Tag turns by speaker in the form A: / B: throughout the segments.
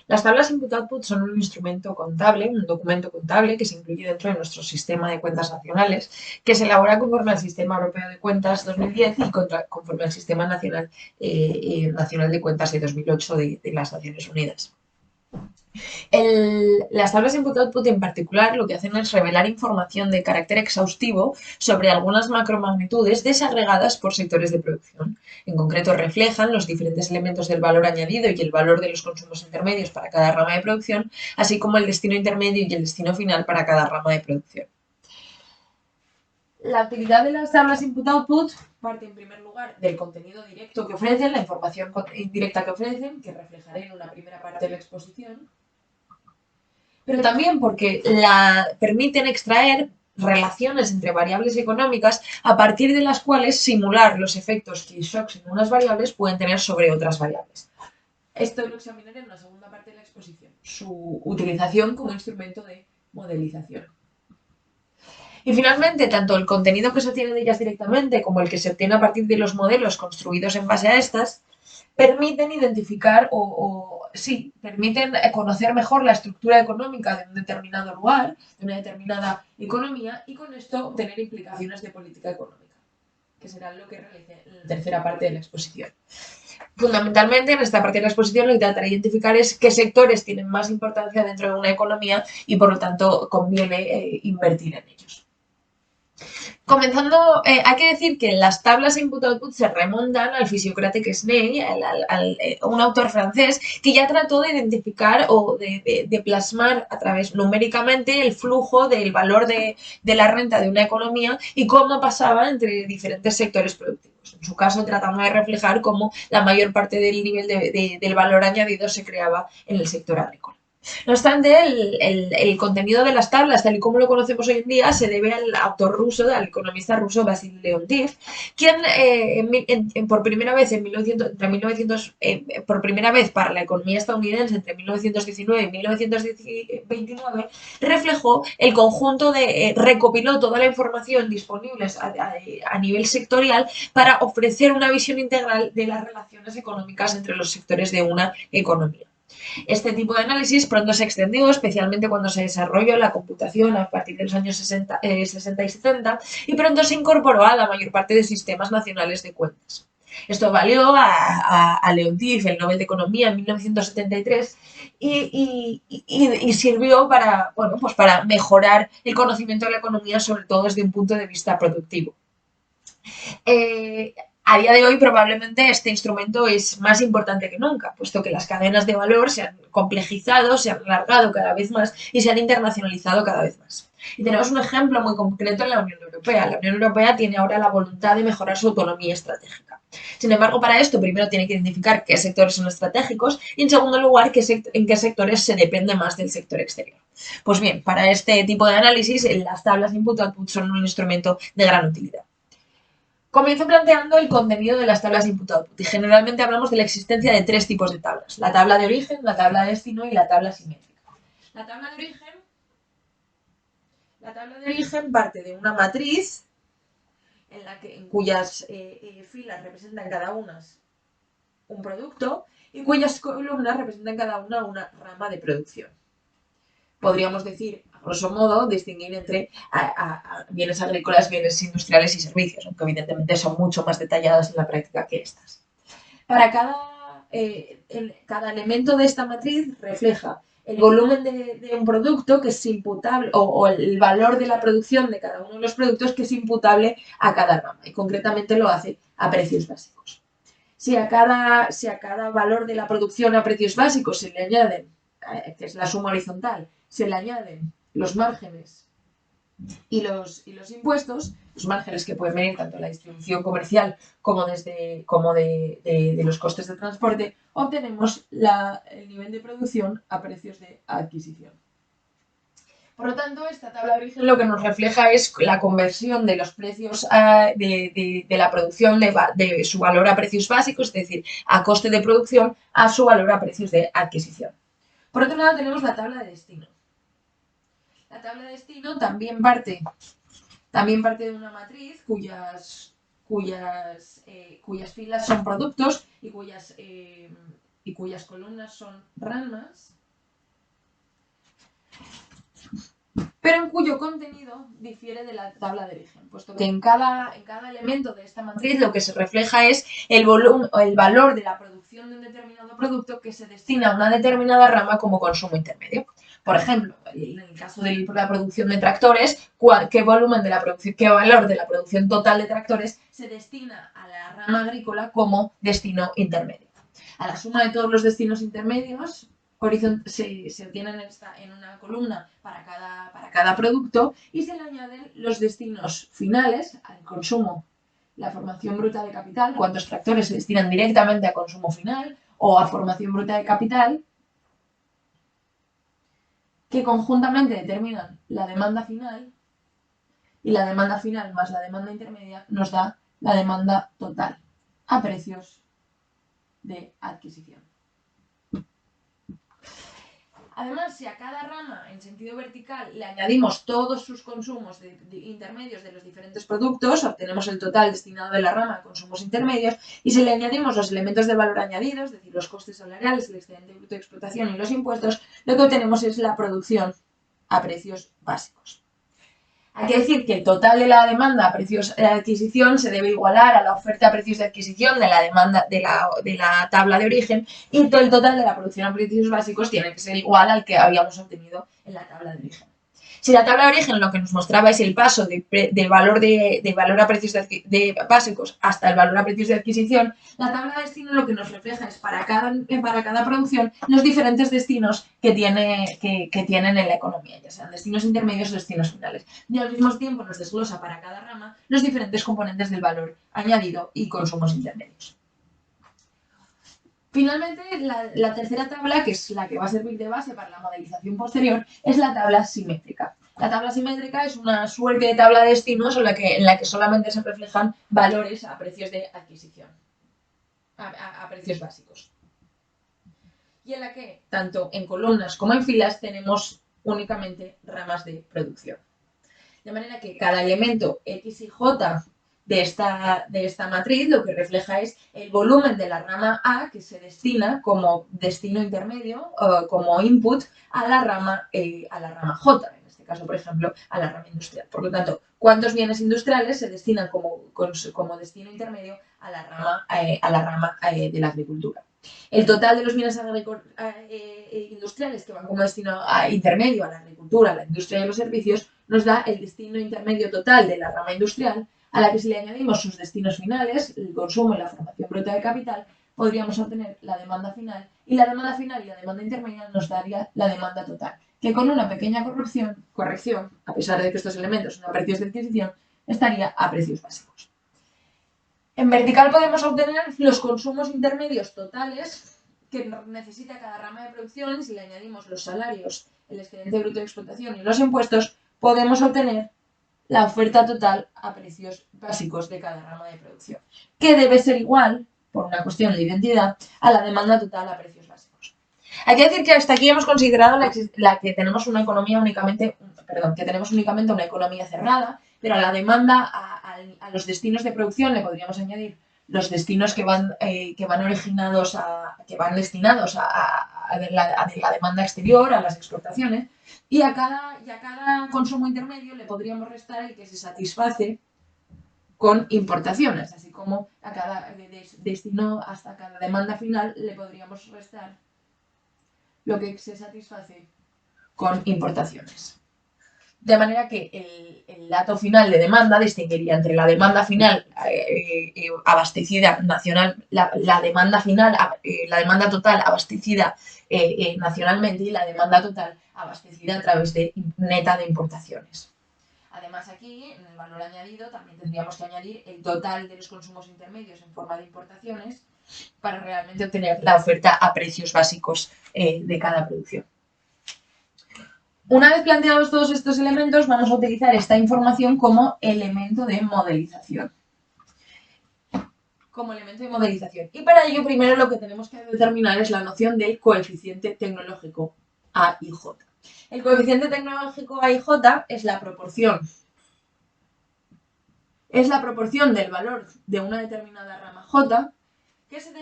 A: Las tablas input-output son un instrumento contable, un documento contable que se incluye dentro de nuestro sistema de cuentas nacionales, que se elabora conforme al Sistema Europeo de Cuentas 2010 y conforme al Sistema Nacional de Cuentas de 2008 de las Naciones Unidas. Las tablas input-output en particular lo que hacen es revelar información de carácter exhaustivo sobre algunas macromagnitudes desagregadas por sectores de producción. En concreto, reflejan los diferentes elementos del valor añadido y el valor de los consumos intermedios para cada rama de producción, así como el destino intermedio y el destino final para cada rama de producción. La utilidad de las tablas input-output parte en primer lugar del contenido directo que ofrecen, la información indirecta que ofrecen, que reflejaré en una primera parte de la exposición, pero también porque permiten extraer relaciones entre variables económicas a partir de las cuales simular los efectos que shocks en unas variables pueden tener sobre otras variables. Esto lo examinaré en la segunda parte de la exposición, su utilización como instrumento de modelización. Y finalmente, tanto el contenido que se obtiene de ellas directamente como el que se obtiene a partir de los modelos construidos en base a estas permiten identificar sí, permiten conocer mejor la estructura económica de un determinado lugar, de una determinada economía, y con esto obtener implicaciones de política económica, que será lo que realice en la tercera parte de la exposición. Fundamentalmente, en esta parte de la exposición lo que trataré de identificar es qué sectores tienen más importancia dentro de una economía y, por lo tanto, conviene invertir en ellos. Comenzando, hay que decir que las tablas input-output se remontan al fisiócrata Quesnay, un autor francés que ya trató de identificar o de plasmar a través numéricamente el flujo del valor de la renta de una economía y cómo pasaba entre diferentes sectores productivos. En su caso, tratando de reflejar cómo la mayor parte del nivel del valor añadido se creaba en el sector agrícola. No obstante, el contenido de las tablas, tal y como lo conocemos hoy en día, se debe al autor ruso, al economista ruso Vasil Leontief, quien por primera vez por primera vez para la economía estadounidense entre 1919 y 1929, reflejó el conjunto recopiló toda la información disponible a nivel sectorial para ofrecer una visión integral de las relaciones económicas entre los sectores de una economía. Este tipo de análisis pronto se extendió, especialmente cuando se desarrolló la computación a partir de los años 60 y 70, y pronto se incorporó a la mayor parte de sistemas nacionales de cuentas. Esto valió a Leontief el Nobel de Economía en 1973 y sirvió para, bueno, pues para mejorar el conocimiento de la economía, sobre todo desde un punto de vista productivo. A día de hoy probablemente este instrumento es más importante que nunca, puesto que las cadenas de valor se han complejizado, se han alargado cada vez más y se han internacionalizado cada vez más. Y tenemos un ejemplo muy concreto en la Unión Europea. La Unión Europea tiene ahora la voluntad de mejorar su autonomía estratégica. Sin embargo, para esto primero tiene que identificar qué sectores son estratégicos y, en segundo lugar, en qué sectores se depende más del sector exterior. Pues bien, para este tipo de análisis, las tablas input-output son un instrumento de gran utilidad. Comienzo planteando el contenido de las tablas input-output y generalmente hablamos de la existencia de tres tipos de tablas: la tabla de origen, la tabla de destino y la tabla simétrica. La tabla de origen parte de una matriz en cuyas filas representan cada una un producto y cuyas columnas representan cada una rama de producción. Podríamos decir, a grosso modo, distinguir entre bienes agrícolas, bienes industriales y servicios, aunque evidentemente son mucho más detalladas en la práctica que estas. Para cada elemento de esta matriz refleja el volumen de un producto que es imputable, o el valor de la producción de cada uno de los productos que es imputable a cada rama, y concretamente lo hace a precios básicos. Si a cada valor de la producción a precios básicos se le añaden, que es la suma horizontal, se le añaden los márgenes y los impuestos, los márgenes que pueden venir tanto de la distribución comercial como de los costes de transporte, obtenemos el nivel de producción a precios de adquisición. Por lo tanto, esta tabla de origen lo que nos refleja es la conversión de los precios de la producción de su valor a precios básicos, es decir, a coste de producción, a su valor a precios de adquisición. Por otro lado, tenemos la tabla de destino. La tabla de destino también parte de una matriz cuyas filas son productos y cuyas y cuyas columnas son ramas, pero en cuyo contenido difiere de la tabla de origen, puesto que en cada elemento de esta matriz lo que se refleja es el valor de la producción de un determinado producto que se destina a una determinada rama como consumo intermedio. Por ejemplo, en el caso de la producción de tractores, qué valor de la producción total de tractores se destina a la rama agrícola como destino intermedio. A la suma de todos los destinos intermedios se obtienen en una columna para cada producto y se le añaden los destinos finales al consumo, la formación bruta de capital, cuántos tractores se destinan directamente a consumo final o a formación bruta de capital, que conjuntamente determinan la demanda final, y la demanda final más la demanda intermedia nos da la demanda total a precios de adquisición. Además, si a cada rama en sentido vertical le añadimos todos sus consumos intermedios de los diferentes productos, obtenemos el total destinado de la rama a consumos intermedios, y si le añadimos los elementos de valor añadido, es decir, los costes salariales, el excedente bruto de explotación y los impuestos, lo que obtenemos es la producción a precios básicos. Hay que decir que el total de la demanda a precios de adquisición se debe igualar a la oferta a precios de adquisición de la demanda de la tabla de origen, y el total de la producción a precios básicos tiene que ser igual al que habíamos obtenido en la tabla de origen. Si la tabla de origen lo que nos mostraba es el paso del valor a precios básicos hasta el valor a precios de adquisición, la tabla de destino lo que nos refleja es para cada producción los diferentes destinos que tienen en la economía, ya sean destinos intermedios o destinos finales. Y al mismo tiempo nos desglosa para cada rama los diferentes componentes del valor añadido y consumos intermedios. Finalmente, la tercera tabla, que es la que va a servir de base para la modelización posterior, es la tabla simétrica. La tabla simétrica es una suerte de tabla de destinos en la que solamente se reflejan valores a precios de adquisición, a precios básicos. Y en la que, tanto en columnas como en filas, tenemos únicamente ramas de producción. De manera que cada elemento X y J de esta matriz lo que refleja es el volumen de la rama A que se destina como destino intermedio, como input a la rama J, en este caso, por ejemplo, a la rama industrial. Por lo tanto, ¿cuántos bienes industriales se destinan como destino intermedio a la rama de la agricultura? El total de los bienes industriales que van como destino intermedio a la agricultura, a la industria y a los servicios nos da el destino intermedio total de la rama industrial, a la que si le añadimos sus destinos finales, el consumo y la formación bruta de capital, podríamos obtener la demanda final, y la demanda final y la demanda intermedia nos daría la demanda total, que con una pequeña corrección, a pesar de que estos elementos son a precios de adquisición, estaría a precios básicos. En vertical podemos obtener los consumos intermedios totales que necesita cada rama de producción, y si le añadimos los salarios, el excedente bruto de explotación y los impuestos, podemos obtener la oferta total a precios básicos de cada rama de producción, que debe ser igual, por una cuestión de identidad, a la demanda total a precios básicos. Hay que decir que hasta aquí hemos considerado que tenemos únicamente una economía cerrada, pero a la demanda, a los destinos de producción le podríamos añadir los destinos que van destinados a la demanda exterior, a las exportaciones, y a cada consumo intermedio le podríamos restar el que se satisface con importaciones, así como a cada destino hasta cada demanda final le podríamos restar lo que se satisface con importaciones. De manera que el dato final de demanda distinguiría entre la demanda final abastecida nacional, la demanda total abastecida nacionalmente, y la demanda total abastecida a través de neta de importaciones. Además, aquí, en el valor añadido, también tendríamos que añadir el total de los consumos intermedios en forma de importaciones para realmente obtener la oferta a precios básicos de cada producción. Una vez planteados todos estos elementos, vamos a utilizar esta información como elemento de modelización. Y para ello, primero lo que tenemos que determinar es la noción del coeficiente tecnológico A y J. El coeficiente tecnológico A y J es la proporción del valor de una determinada rama J que se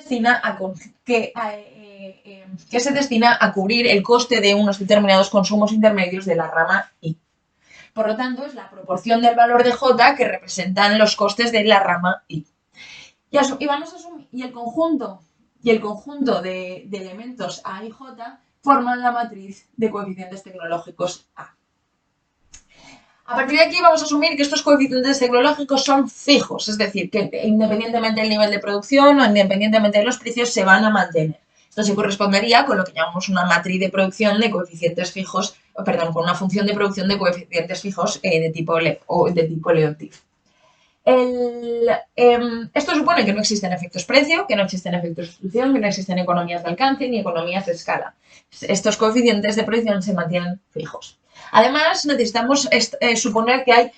A: destina a cubrir el coste de unos determinados consumos intermedios de la rama I. Por lo tanto, es la proporción del valor de J que representan los costes de la rama I. Y el conjunto de elementos A y J forman la matriz de coeficientes tecnológicos A. A partir de aquí vamos a asumir que estos coeficientes tecnológicos son fijos, es decir, que independientemente del nivel de producción o independientemente de los precios se van a mantener. Esto se correspondería con lo que llamamos una matriz de producción de coeficientes fijos, perdón, con una función de producción de coeficientes fijos de tipo Leontief. Esto supone que no existen efectos precio, que no existen efectos sustitución, que no existen economías de alcance ni economías de escala. Estos coeficientes de producción se mantienen fijos. Además, necesitamos suponer que hay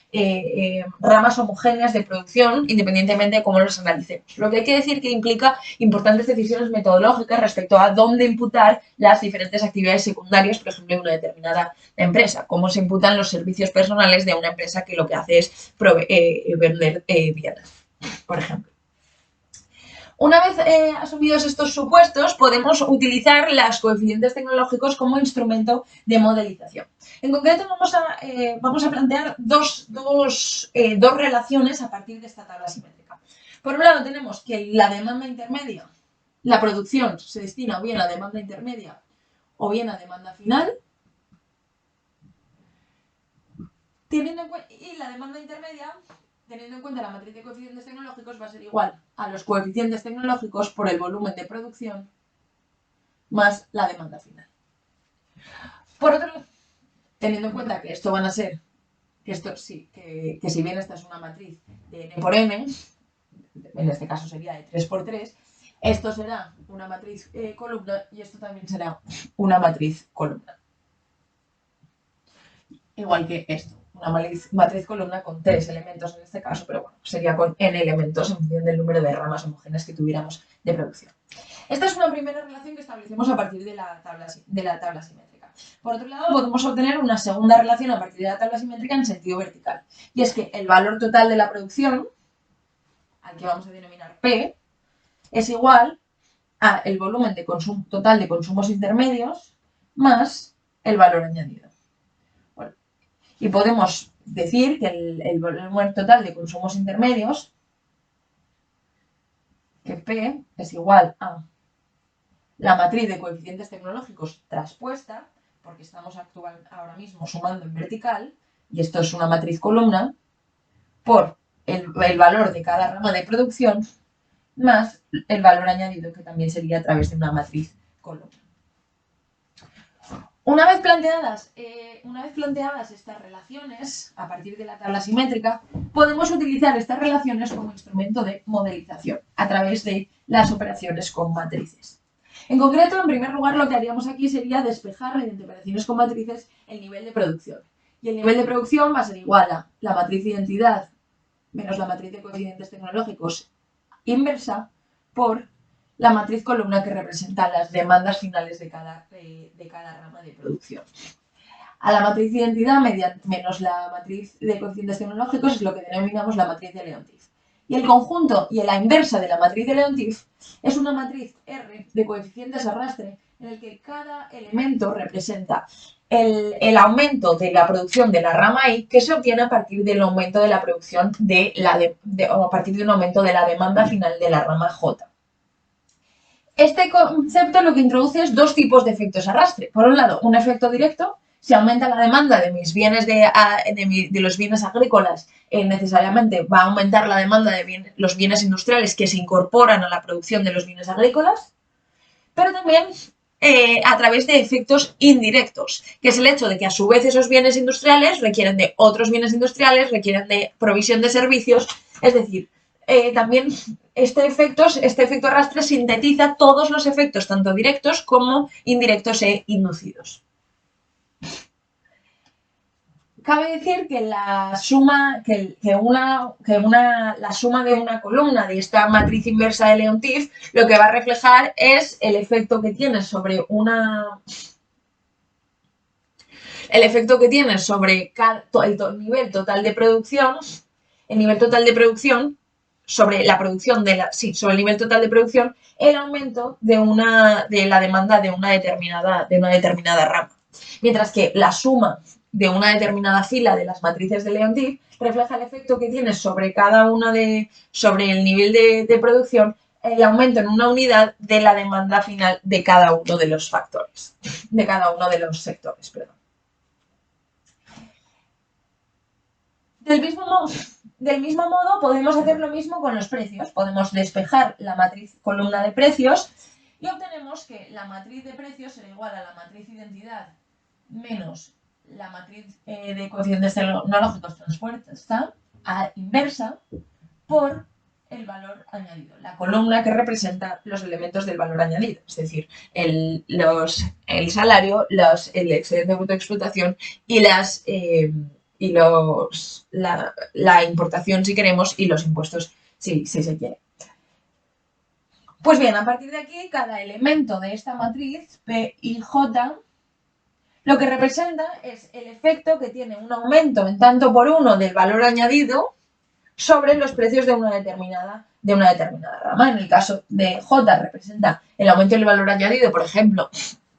A: ramas homogéneas de producción independientemente de cómo los analicemos. Lo que hay que decir que implica importantes decisiones metodológicas respecto a dónde imputar las diferentes actividades secundarias, por ejemplo, en una determinada empresa. Cómo se imputan los servicios personales de una empresa que lo que hace es vender bienes, por ejemplo. Una vez asumidos estos supuestos, podemos utilizar los coeficientes tecnológicos como instrumento de modelización. En concreto, vamos a plantear dos relaciones a partir de esta tabla simétrica. Por un lado, tenemos que la demanda intermedia, la producción, se destina o bien a demanda intermedia o bien a demanda final. Y la demanda intermedia, teniendo en cuenta la matriz de coeficientes tecnológicos, va a ser igual a los coeficientes tecnológicos por el volumen de producción más la demanda final. Por otro lado, teniendo en cuenta que esto van a ser, que si bien esta es una matriz de n por n, en este caso sería de 3 por 3, esto será una matriz columna y esto también será una matriz columna. Igual que esto, una matriz columna con 3 elementos en este caso, pero bueno, sería con n elementos en función del número de ramas homogéneas que tuviéramos de producción. Esta es una primera relación que establecemos a partir de la tabla simétrica. Por otro lado, podemos obtener una segunda relación a partir de la tabla simétrica en sentido vertical. Y es que el valor total de la producción, al que vamos a denominar P, es igual al volumen de total de consumos intermedios más el valor añadido. Bueno, y podemos decir que el volumen total de consumos intermedios, que P es igual a la matriz de coeficientes tecnológicos traspuesta, porque estamos ahora mismo sumando en vertical, y esto es una matriz columna, por el valor de cada rama de producción, más el valor añadido, que también sería a través de una matriz columna. Una vez planteadas estas relaciones, a partir de la tabla simétrica, podemos utilizar estas relaciones como instrumento de modelización, a través de las operaciones con matrices. En concreto, en primer lugar, lo que haríamos aquí sería despejar mediante operaciones con matrices el nivel de producción. Y el nivel de producción va a ser igual a la matriz de identidad menos la matriz de coeficientes tecnológicos inversa por la matriz columna que representa las demandas finales de cada rama de producción. A la matriz de identidad menos la matriz de coeficientes tecnológicos es lo que denominamos la matriz de Leontief. Y el conjunto y la inversa de la matriz de Leontief es una matriz R de coeficientes arrastre en el que cada elemento representa el aumento de la producción de la rama I que se obtiene a partir del aumento de la producción o a partir de un aumento de la demanda final de la rama J. Este concepto lo que introduce es dos tipos de efectos arrastre. Por un lado, un efecto directo. Si aumenta la demanda de mis bienes de los bienes agrícolas, necesariamente va a aumentar la demanda de los bienes industriales que se incorporan a la producción de los bienes agrícolas, pero también a través de efectos indirectos, que es el hecho de que a su vez esos bienes industriales requieren de otros bienes industriales, requieren de provisión de servicios, es decir, también este efecto arrastre sintetiza todos los efectos, tanto directos como indirectos e inducidos. Cabe decir que la suma de una columna de esta matriz inversa de Leontief lo que va a reflejar es el efecto que tiene sobre el nivel total de producción, sobre la producción sobre el nivel total de producción, el aumento de la demanda de una determinada rama. Mientras que la suma de una determinada fila de las matrices de Leontief refleja el efecto que tiene sobre sobre el nivel de producción, el aumento en una unidad de la demanda final de cada uno de los factores, de cada uno de los sectores, perdón. Del mismo modo, podemos hacer lo mismo con los precios. Podemos despejar la matriz columna de precios y obtenemos que la matriz de precios será igual a la matriz identidad menos la matriz de coeficientes tecnológicos transpuesta a inversa por el valor añadido, la columna que representa los elementos del valor añadido, es decir, el salario, el excedente bruto de explotación y la importación si queremos y los impuestos si se quiere. Pues bien, a partir de aquí, cada elemento de esta matriz P y J lo que representa es el efecto que tiene un aumento en tanto por uno del valor añadido sobre los precios de una determinada rama. En el caso de J representa el aumento del valor añadido, por ejemplo,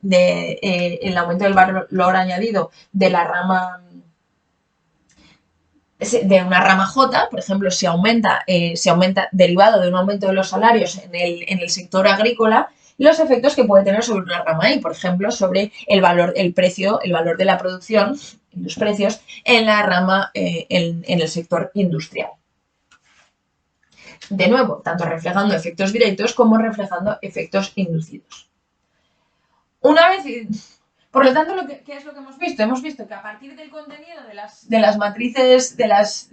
A: el aumento del valor añadido de la rama de una rama J, por ejemplo, se aumenta derivado de un aumento de los salarios en el sector agrícola, los efectos que puede tener sobre una rama Y, por ejemplo, sobre el valor de la producción, los precios en la rama, en el sector industrial. De nuevo, tanto reflejando efectos directos como reflejando efectos inducidos. Por lo tanto, ¿qué es lo que hemos visto? Hemos visto que a partir del contenido de las matrices, de las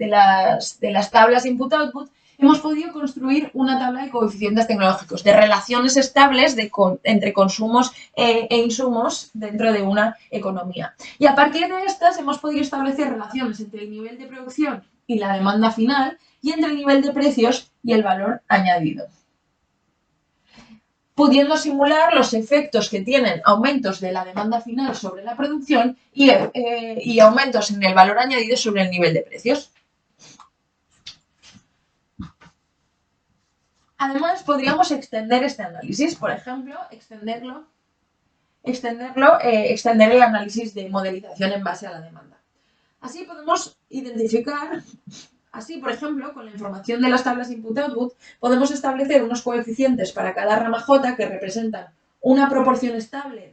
A: tablas input-output, hemos podido construir una tabla de coeficientes tecnológicos, de relaciones estables entre consumos e insumos dentro de una economía. Y a partir de estas hemos podido establecer relaciones entre el nivel de producción y la demanda final y entre el nivel de precios y el valor añadido, pudiendo simular los efectos que tienen aumentos de la demanda final sobre la producción y aumentos en el valor añadido sobre el nivel de precios. Además, podríamos extender este análisis, por ejemplo, extender el análisis de modelización en base a la demanda. Así podemos identificar, por ejemplo, con la información de las tablas input-output, podemos establecer unos coeficientes para cada rama J que representan una proporción estable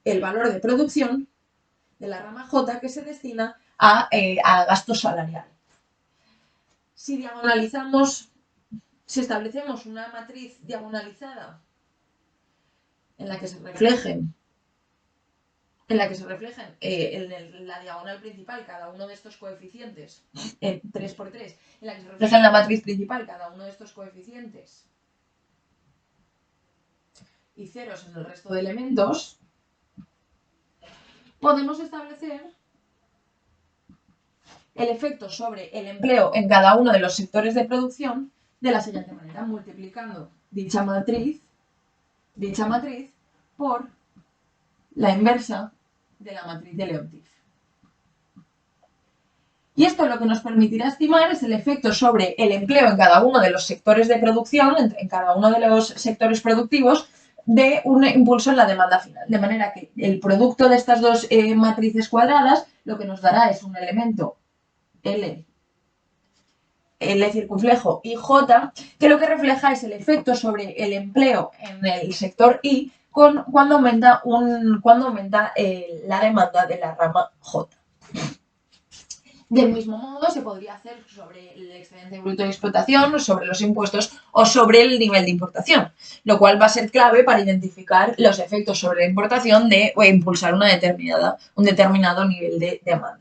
A: del valor de producción de la rama J que se destina a gasto salarial. Si establecemos una matriz diagonalizada en la que se reflejen en la diagonal principal cada uno de estos coeficientes en 3×3, en la que se refleja en la matriz principal cada uno de estos coeficientes y ceros en el resto de elementos, podemos establecer el efecto sobre el empleo en cada uno de los sectores de producción de la siguiente manera, multiplicando dicha matriz por la inversa de la matriz de Leontief. Y esto lo que nos permitirá estimar es el efecto sobre el empleo en cada uno de los sectores de producción, en cada uno de los sectores productivos, de un impulso en la demanda final. De manera que el producto de estas dos matrices cuadradas lo que nos dará es un elemento L circunflejo y J, que lo que refleja es el efecto sobre el empleo en el sector I cuando aumenta la demanda de la rama J. Del mismo modo, se podría hacer sobre el excedente bruto de explotación, sobre los impuestos o sobre el nivel de importación, lo cual va a ser clave para identificar los efectos sobre la importación o impulsar un determinado nivel de demanda.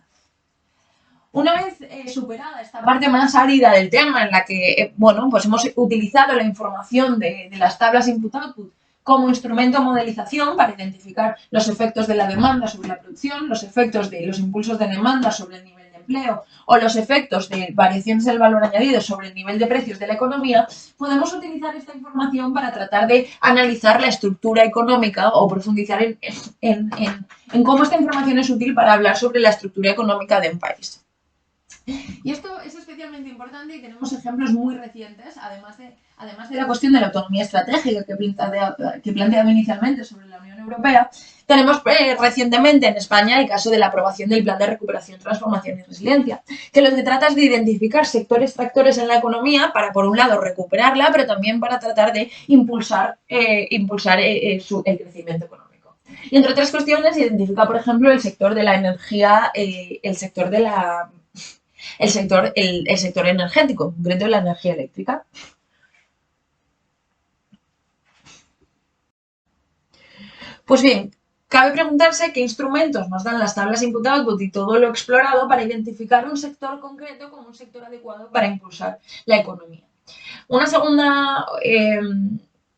A: Una vez superada esta parte más árida del tema, en la que pues hemos utilizado la información de las tablas input-output como instrumento de modelización para identificar los efectos de la demanda sobre la producción, los efectos de los impulsos de demanda sobre el nivel de empleo o los efectos de variaciones del valor añadido sobre el nivel de precios de la economía, podemos utilizar esta información para tratar de analizar la estructura económica o profundizar en cómo esta información es útil para hablar sobre la estructura económica de un país. Y esto es especialmente importante y tenemos ejemplos muy recientes, además de la cuestión de la autonomía estratégica que he planteado inicialmente sobre la Unión Europea. Tenemos recientemente en España el caso de la aprobación del Plan de Recuperación, Transformación y Resiliencia, que lo que trata es de identificar sectores tractores en la economía para, por un lado, recuperarla, pero también para tratar de impulsar el crecimiento económico. Y entre otras cuestiones, identifica, por ejemplo, el sector de la energía, el sector energético, en concreto la energía eléctrica. Pues bien, cabe preguntarse qué instrumentos nos dan las tablas input-output y todo lo explorado para identificar un sector concreto como un sector adecuado para impulsar la economía. Una segunda,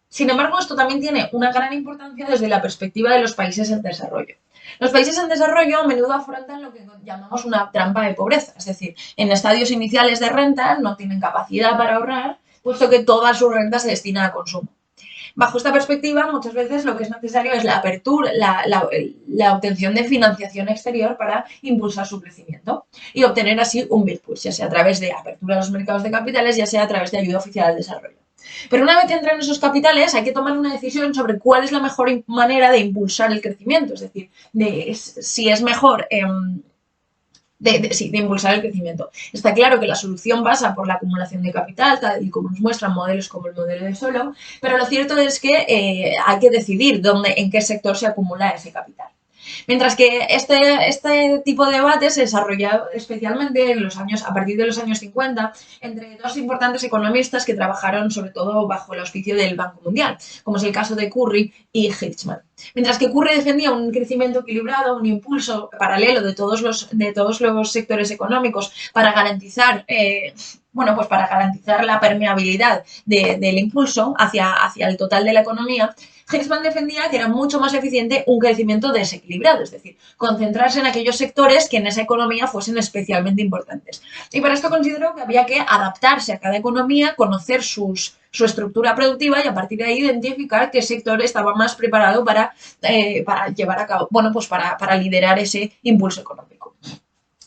A: sin embargo, esto también tiene una gran importancia desde la perspectiva de los países en desarrollo. Los países en desarrollo a menudo afrontan lo que llamamos una trampa de pobreza, es decir, en estadios iniciales de renta no tienen capacidad para ahorrar, puesto que toda su renta se destina a consumo. Bajo esta perspectiva, muchas veces lo que es necesario es la apertura, la obtención de financiación exterior para impulsar su crecimiento y obtener así un big push, ya sea a través de apertura a los mercados de capitales, ya sea a través de ayuda oficial al desarrollo. Pero una vez que entran esos capitales, hay que tomar una decisión sobre cuál es la mejor manera de impulsar el crecimiento, es decir, si es mejor de impulsar el crecimiento. Está claro que la solución pasa por la acumulación de capital, tal y como nos muestran modelos como el modelo de Solow, pero lo cierto es que hay que decidir en qué sector se acumula ese capital. Mientras que este tipo de debate se desarrolló especialmente a partir de los años 50 entre dos importantes economistas que trabajaron sobre todo bajo el auspicio del Banco Mundial, como es el caso de Curry y Hirschman. Mientras que Curry defendía un crecimiento equilibrado, un impulso paralelo de todos los sectores económicos para garantizar para garantizar la permeabilidad del impulso hacia el total de la economía, Hirschman defendía que era mucho más eficiente un crecimiento desequilibrado, es decir, concentrarse en aquellos sectores que en esa economía fuesen especialmente importantes. Y para esto consideró que había que adaptarse a cada economía, conocer su estructura productiva y a partir de ahí identificar qué sector estaba más preparado para llevar a cabo, para liderar ese impulso económico.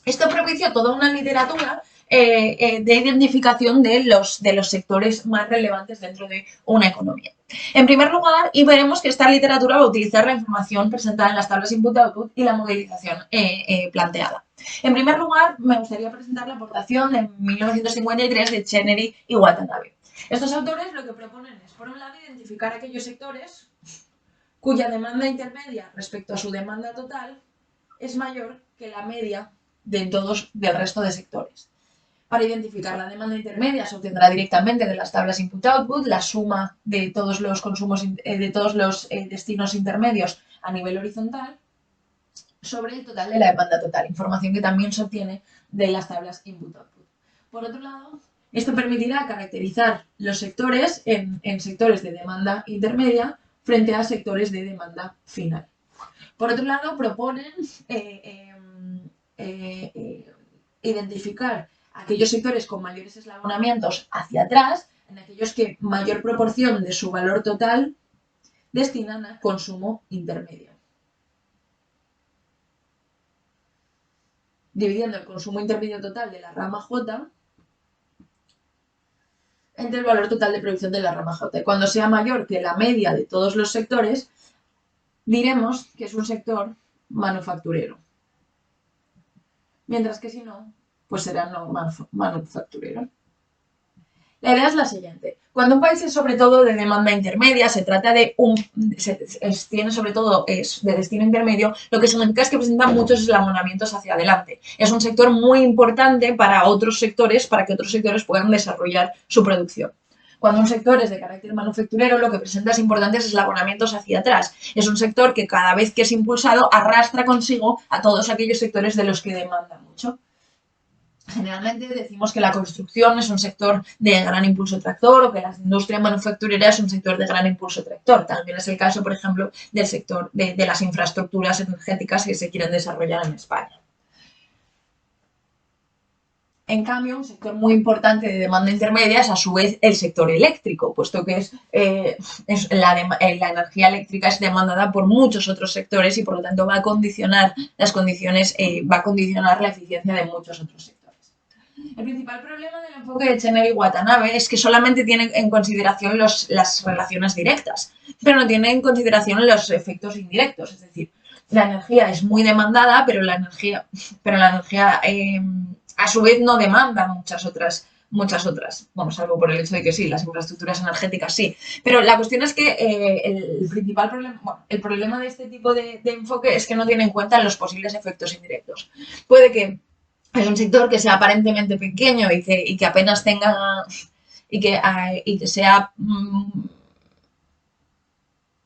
A: Esto propició toda una literatura de identificación de los sectores más relevantes dentro de una economía. En primer lugar, y veremos que esta literatura va a utilizar la información presentada en las tablas input-output y la modelización planteada. En primer lugar, me gustaría presentar la aportación de 1953 de Chenery y Watanabe. Estos autores lo que proponen es, por un lado, identificar aquellos sectores cuya demanda intermedia respecto a su demanda total es mayor que la media del resto de sectores. Para identificar la demanda intermedia se obtendrá directamente de las tablas input-output la suma de todos los consumos, de todos los destinos intermedios a nivel horizontal sobre el total de la demanda total, información que también se obtiene de las tablas input-output. Por otro lado, esto permitirá caracterizar los sectores en sectores de demanda intermedia frente a sectores de demanda final. Por otro lado, proponen identificar aquellos sectores con mayores eslabonamientos hacia atrás, en aquellos que mayor proporción de su valor total destinan a consumo intermedio. Dividiendo el consumo intermedio total de la rama J entre el valor total de producción de la rama J. Y cuando sea mayor que la media de todos los sectores, diremos que es un sector manufacturero. Mientras que si no, pues será no manufacturero. La idea es la siguiente. Cuando un país es sobre todo de demanda intermedia, se trata de tiene sobre todo de destino intermedio, lo que significa es que presenta muchos eslabonamientos hacia adelante. Es un sector muy importante para otros sectores, para que otros sectores puedan desarrollar su producción. Cuando un sector es de carácter manufacturero, lo que presenta es importantes eslabonamientos hacia atrás. Es un sector que cada vez que es impulsado arrastra consigo a todos aquellos sectores de los que demanda mucho. Generalmente decimos que la construcción es un sector de gran impulso tractor o que la industria manufacturera es un sector de gran impulso tractor. También es el caso, por ejemplo, del sector de las infraestructuras energéticas que se quieren desarrollar en España. En cambio, un sector muy importante de demanda intermedia es a su vez el sector eléctrico, puesto que la energía eléctrica es demandada por muchos otros sectores y por lo tanto va a condicionar la eficiencia de muchos otros sectores. El principal problema del enfoque de Chener y Watanabe es que solamente tiene en consideración las relaciones directas, pero no tiene en consideración los efectos indirectos. Es decir, la energía es muy demandada, pero la energía a su vez no demanda muchas otras, bueno, salvo por el hecho de que sí, las infraestructuras energéticas sí. Pero la cuestión es que el principal problema, bueno, el problema de este tipo de enfoque es que no tiene en cuenta los posibles efectos indirectos. Puede que hay un sector que sea aparentemente pequeño y que apenas tenga y que sea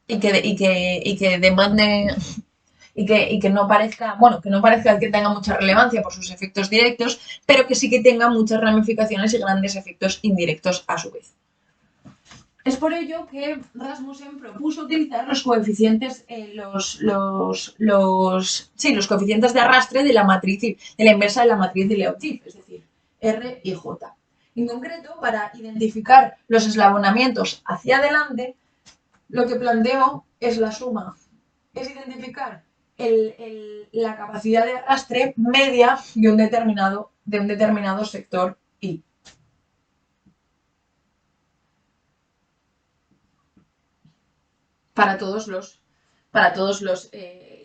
A: y que demande y que no parezca, bueno, que no parezca que tenga mucha relevancia por sus efectos directos, pero que sí que tenga muchas ramificaciones y grandes efectos indirectos a su vez. Es por ello que Rasmussen propuso utilizar los coeficientes, los coeficientes de arrastre de la matriz, de la inversa de la matriz de Leibniz, es decir, R y J. En concreto, para identificar los eslabonamientos hacia adelante, lo que planteo es la suma, es identificar la capacidad de arrastre media de un determinado sector I. Para todos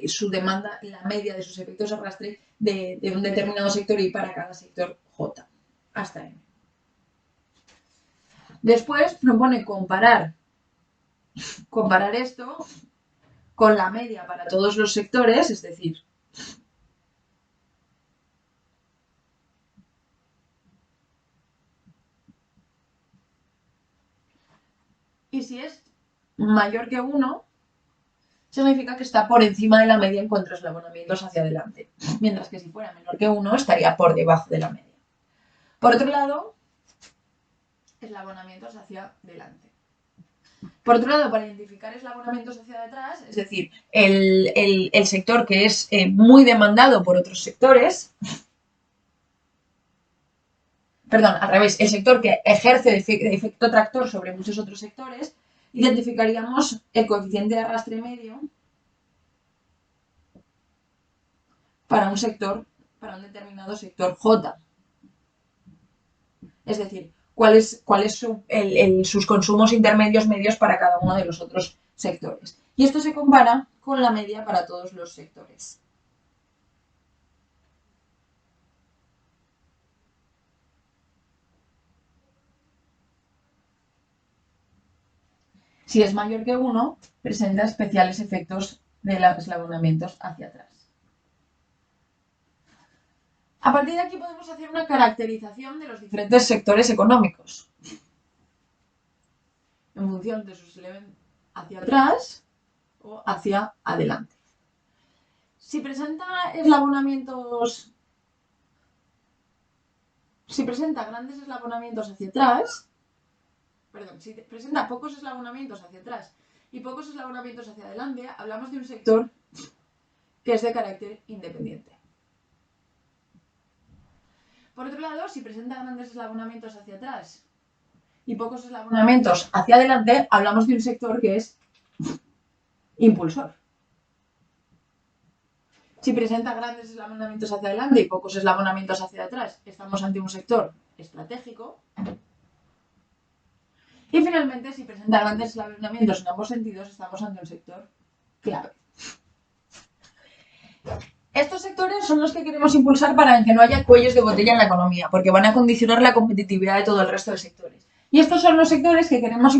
A: su demanda, la media de sus efectos de arrastre de un determinado sector I para cada sector J, hasta M. Después propone comparar esto con la media para todos los sectores, es decir, y si es mayor que 1, significa que está por encima de la media en cuanto a eslabonamientos hacia adelante, mientras que si fuera menor que 1 estaría por debajo de la media. Por otro lado, eslabonamientos hacia adelante. Por otro lado, para identificar eslabonamientos hacia detrás, es decir, el sector que es muy demandado por otros sectores, perdón, al revés, el sector que ejerce de efecto tractor sobre muchos otros sectores, identificaríamos el coeficiente de arrastre medio para un determinado sector J. Es decir, cuál es sus consumos intermedios medios para cada uno de los otros sectores. Y esto se compara con la media para todos los sectores. Si es mayor que 1, presenta especiales efectos de los eslabonamientos hacia atrás. A partir de aquí podemos hacer una caracterización de los diferentes sectores económicos en función de sus elementos hacia atrás o hacia adelante. Si presenta grandes eslabonamientos hacia atrás, si presenta pocos eslabonamientos hacia atrás y pocos eslabonamientos hacia adelante, hablamos de un sector que es de carácter independiente. Por otro lado, si presenta grandes eslabonamientos hacia atrás y pocos eslabonamientos hacia adelante, hablamos de un sector que es impulsor. Si presenta grandes eslabonamientos hacia adelante y pocos eslabonamientos hacia atrás, estamos ante un sector estratégico. Y finalmente, si presenta grandes eslabonamientos en ambos sentidos, estamos ante un sector clave. Estos sectores son los que queremos impulsar para que no haya cuellos de botella en la economía, porque van a condicionar la competitividad de todo el resto de sectores. Y estos son los sectores que queremos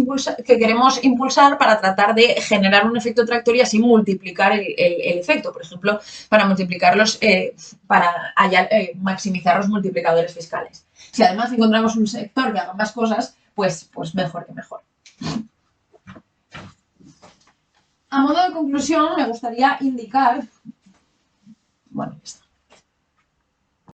A: impulsar para tratar de generar un efecto tractor y así multiplicar el efecto. Por ejemplo, para multiplicarlos, para maximizar los multiplicadores fiscales. Si además encontramos un sector que haga más cosas, pues mejor que mejor. A modo de conclusión, me gustaría indicar... Bueno, ya está.